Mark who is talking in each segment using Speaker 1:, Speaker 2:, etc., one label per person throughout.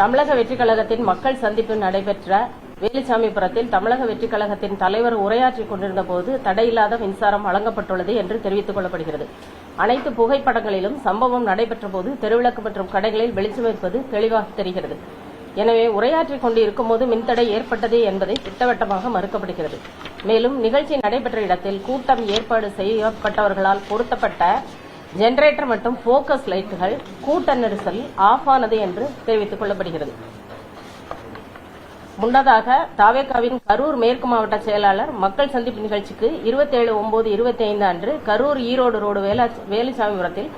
Speaker 1: தமிழக வெற்றிக் கழகத்தின் மக்கள் சந்திப்பு நடைபெற்ற வேலுச்சாமிபுரத்தில் தமிழக வெற்றிக் கழகத்தின் தலைவர் உரையாற்றிக் கொண்டிருந்த போது தடையில்லாத மின்சாரம் வழங்கப்பட்டுள்ளது என்று தெரிவித்துக் கொள்ளப்படுகிறது. அனைத்து புகைப்படங்களிலும் சம்பவம் நடைபெற்ற போது தெருவிளக்கு மற்றும் கடைகளில் வெளிச்சம் இருப்பது தெளிவாக தெரிகிறது. எனவே உரையாற்றிக் கொண்டு இருக்கும்போது மின்தடை ஏற்பட்டது என்பதை திட்டவட்டமாக மறுக்கப்படுகிறது. மேலும் நிகழ்ச்சி நடைபெற்ற இடத்தில் கூட்டம் ஏற்பாடு செய்யப்பட்டவர்களால் பொருத்தப்பட்ட ஜெனரேட்டர் மற்றும் போக்கஸ் லைட்டுகள் கூட்ட நெரிசல் ஆஃப் ஆனது என்று தெரிவித்துக் கொள்ளப்படுகிறது. முன்னதாக தாவேகாவின் கரூர் மேற்கு மாவட்ட செயலாளர் மக்கள் சந்திப்பு நிகழ்ச்சிக்கு 27/9/25 அன்று கரூர் ஈரோடு ரோடு வேலுச்சாமிபுரத்தில்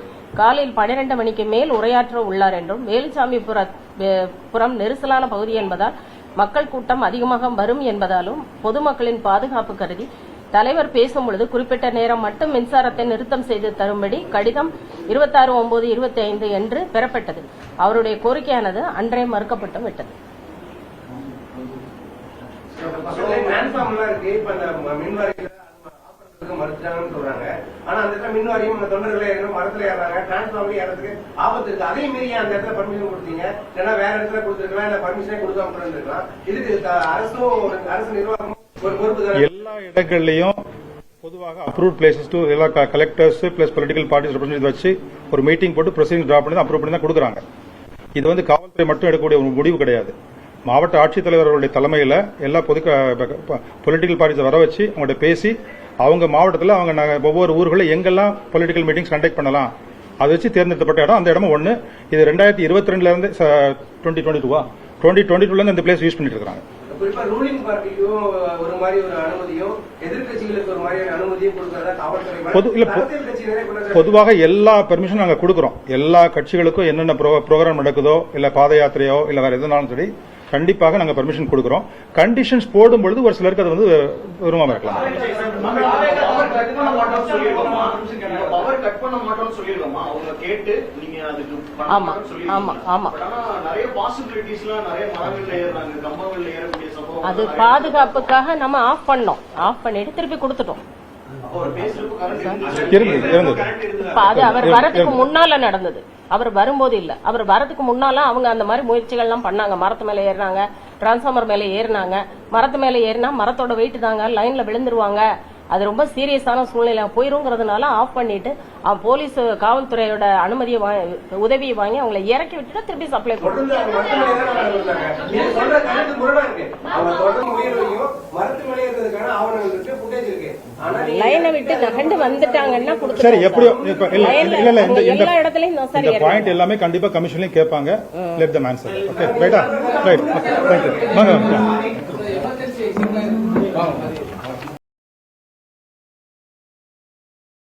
Speaker 1: காலையில் 12 மணிக்கு மேல் உரையாற்ற உள்ளார் என்றும், வேலுச்சாமிபுரம் நெரிசலான பகுதி என்பதால் மக்கள் கூட்டம் அதிகமாக வரும் என்பதாலும் பொதுமக்களின் பாதுகாப்பு கருதி தலைவர் பேசும்பொழுது குறிப்பிட்ட நேரம் மட்டும் மின்சாரத்தை நிறுத்தம் செய்து தரும்படி கடிதம் 26/9/25 என்று பெறப்பட்டது. அவருடைய கோரிக்கையானது அன்றே மறுக்கப்பட்டு விட்டது.
Speaker 2: எல்லா இடங்கள்லயும் பொதுவாக அப்ரூவ்ட் பிளேசஸ் டு எல்லா collectors plus political parties representative வச்சு ஒரு மீட்டிங் போட்டு ப்ரொசீடிங் டிரா பண்ணி அப்ரூவ் பண்ணி தான் கொடுக்குறாங்க. இது வந்து காவல்துறை மட்டும் எடுக்கக்கூடிய ஒரு முடிவு கிடையாது. மாவட்ட ஆட்சித்தலைவர் அவருடைய தலைமையில் எல்லா பொலிட்டிக்கல் பார்ட்டிஸை வர வச்சு அவங்கள்ட்ட பேசி அவங்க மாவட்டத்தில் அவங்க ஒவ்வொரு ஊர்களில் எங்கெல்லாம் பொலிட்டிக்கல் மீட்டிங்ஸ் கண்டக்ட் பண்ணலாம் அதை வச்சு தேர்ந்தெடுக்கப்பட்ட இடம். அந்த இடமும் ஒன்று. இது 2022 இருந்து 2022 இருந்து இந்த பிளேஸ் யூஸ் பண்ணிட்டு இருக்காங்க. பொதுவாக எல்லா பெர்மிஷன் நாங்க கொடுக்கிறோம். எல்லா கட்சிகளுக்கும் என்னென்ன ப்ரோக்ராம் நடக்குதோ இல்ல பாத யாத்திரையோ இல்ல வேற எதுனாலும் சரி கண்டிப்பாக நாங்க பெர்மிஷன் கொடுக்கிறோம். கண்டிஷன்ஸ் போடும்பொழுது ஒரு சிலருக்கு அது வந்து விரும்பாம இருக்கலாம்.
Speaker 1: அது பாதுகாப்புக்காக நம்ம ஆஃப் பண்ணோம். ஆஃப் பண்ணிட்டு திருப்பி கொடுத்துட்டோம். அது அவர் வரதுக்கு முன்னால நடந்தது. அவர் வரும்போது இல்ல. அவர் வரதுக்கு முன்னால அவங்க அந்த மாதிரி முயற்சிகள் எல்லாம் பண்ணாங்க. மரத்து மேல ஏறினாங்க, டிரான்ஸ்பார்மர் மேல ஏறினாங்க. மரத்து மேல ஏறினா மரத்தோட வெயிட் தாங்க லைன்ல விழுந்துருவாங்க, அது ரொம்ப சீரியஸான சூழ்நிலை போயிருங்கிறதுனால ஆஃப் பண்ணிட்டு போலீஸ் காவல்துறையோட அனுமதியை உதவியை வாங்கி அவங்களை இறக்கி விட்டுட்டு திருப்பி சப்ளை பண்ணுவோம். லைனை விட்டு நகண்டு வந்துட்டாங்கன்னா எல்லா இடத்துலயும்
Speaker 2: இந்த பாயிண்ட் எல்லாமே கண்டிப்பா கமிஷன்லயும் கேட்பாங்க. Let them answer. ஓகே ரைட்டா ரைட். Thank you.